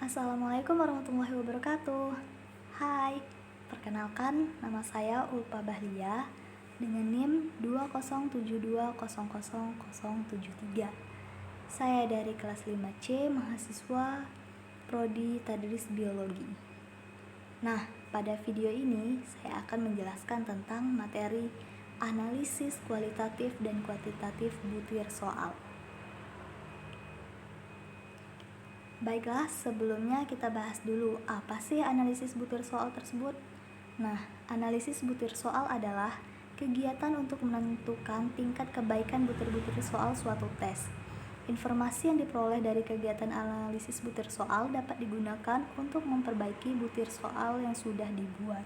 Assalamualaikum warahmatullahi wabarakatuh. Hai, perkenalkan nama saya Ulpa Bahlia dengan NIM 207200073. Saya dari kelas 5C, mahasiswa Prodi Tadris Biologi. Nah, pada video ini saya akan menjelaskan tentang materi analisis kualitatif dan kuantitatif butir soal. Baiklah, sebelumnya kita bahas dulu apa sih analisis butir soal tersebut. Nah, analisis butir soal adalah kegiatan untuk menentukan tingkat kebaikan butir-butir soal suatu tes. Informasi yang diperoleh dari kegiatan analisis butir soal dapat digunakan untuk memperbaiki butir soal yang sudah dibuat.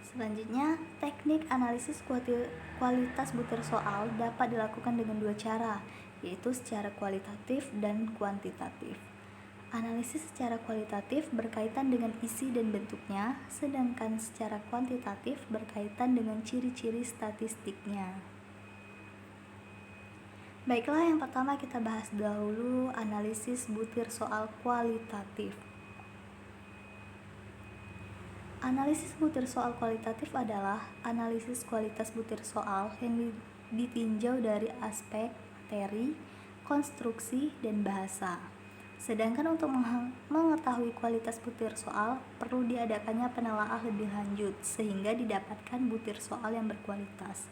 Selanjutnya, teknik analisis kualitas butir soal dapat dilakukan dengan dua cara, yaitu secara kualitatif dan kuantitatif. Analisis secara kualitatif berkaitan dengan isi dan bentuknya, sedangkan secara kuantitatif berkaitan dengan ciri-ciri statistiknya. Baiklah, yang pertama kita bahas dahulu analisis butir soal kualitatif. Analisis butir soal kualitatif adalah analisis kualitas butir soal yang ditinjau dari aspek materi, konstruksi, dan bahasa. Sedangkan untuk mengetahui kualitas butir soal, perlu diadakannya penelaah lebih lanjut sehingga didapatkan butir soal yang berkualitas.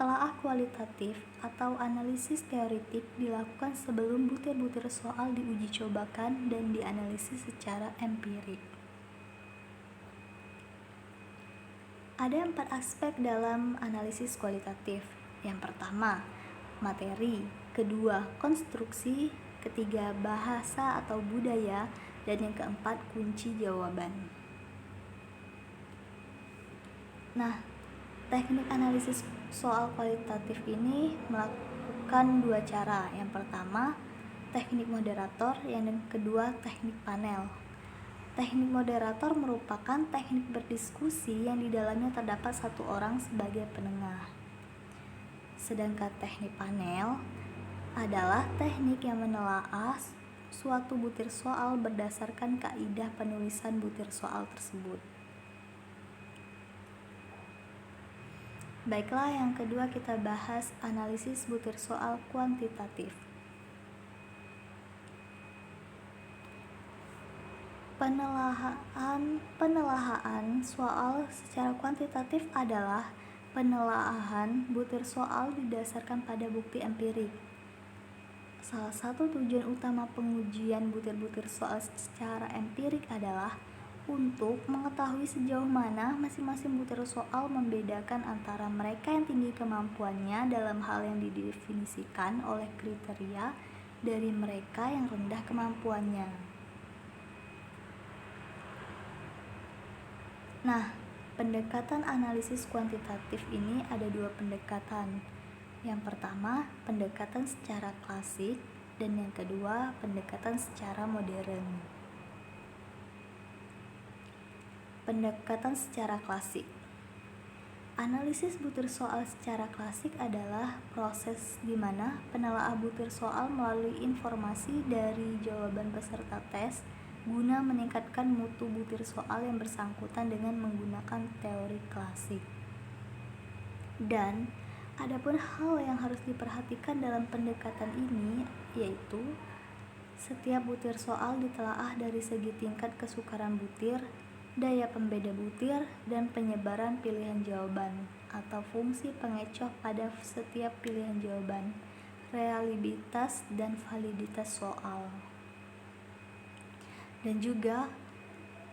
Telaah kualitatif atau analisis teoritik dilakukan sebelum butir-butir soal diuji cobakan dan dianalisis secara empirik. Ada 4 aspek dalam analisis kualitatif. Yang pertama, materi. Kedua, konstruksi. Ketiga, bahasa atau budaya. Dan yang keempat, kunci jawaban. Nah, teknik analisis soal kualitatif ini melakukan dua cara. Yang pertama, teknik moderator. Yang kedua, teknik panel. Teknik moderator merupakan teknik berdiskusi yang di dalamnya terdapat satu orang sebagai penengah. Sedangkan teknik panel adalah teknik yang menelaah suatu butir soal berdasarkan kaidah penulisan butir soal tersebut. Baiklah, yang kedua kita bahas analisis butir soal kuantitatif. Penelaahan soal secara kuantitatif adalah penelaahan butir soal didasarkan pada bukti empirik. Salah satu tujuan utama pengujian butir-butir soal secara empirik adalah untuk mengetahui sejauh mana masing-masing butir soal membedakan antara mereka yang tinggi kemampuannya dalam hal yang didefinisikan oleh kriteria dari mereka yang rendah kemampuannya. Nah, pendekatan analisis kuantitatif ini ada dua pendekatan. Yang pertama, pendekatan secara klasik, dan yang kedua, pendekatan secara modern. Pendekatan secara klasik. Analisis butir soal secara klasik adalah proses di mana penelaah butir soal melalui informasi dari jawaban peserta tes guna meningkatkan mutu butir soal yang bersangkutan dengan menggunakan teori klasik. Dan adapun hal yang harus diperhatikan dalam pendekatan ini yaitu setiap butir soal ditelaah dari segi tingkat kesukaran butir, daya pembeda butir, dan penyebaran pilihan jawaban atau fungsi pengecoh pada setiap pilihan jawaban, reliabilitas dan validitas soal. Dan juga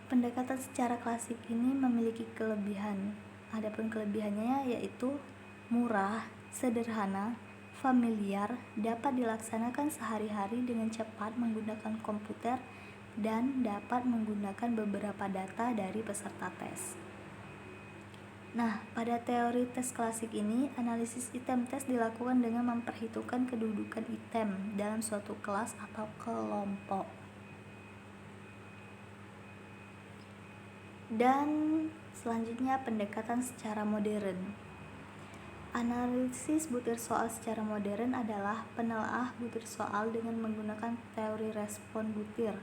pendekatan secara klasik ini memiliki kelebihan. Adapun kelebihannya yaitu murah, sederhana, familiar, dapat dilaksanakan sehari-hari dengan cepat menggunakan komputer, dan dapat menggunakan beberapa data dari peserta tes. Nah, pada teori tes klasik ini, analisis item tes dilakukan dengan memperhitungkan kedudukan item dalam suatu kelas atau kelompok. Dan selanjutnya pendekatan secara modern. Analisis butir soal secara modern adalah penelaah butir soal dengan menggunakan teori respon butir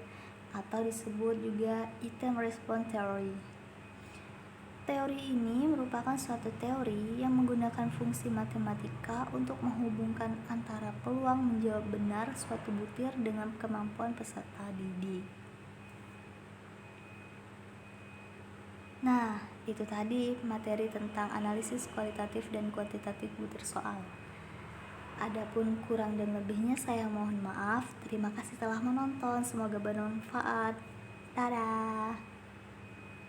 atau disebut juga item response theory. Teori ini merupakan suatu teori yang menggunakan fungsi matematika untuk menghubungkan antara peluang menjawab benar suatu butir dengan kemampuan peserta didik. Nah, itu tadi materi tentang analisis kualitatif dan kuantitatif butir soal. Adapun kurang dan lebihnya saya mohon maaf. Terima kasih telah menonton. Semoga bermanfaat. Dadah.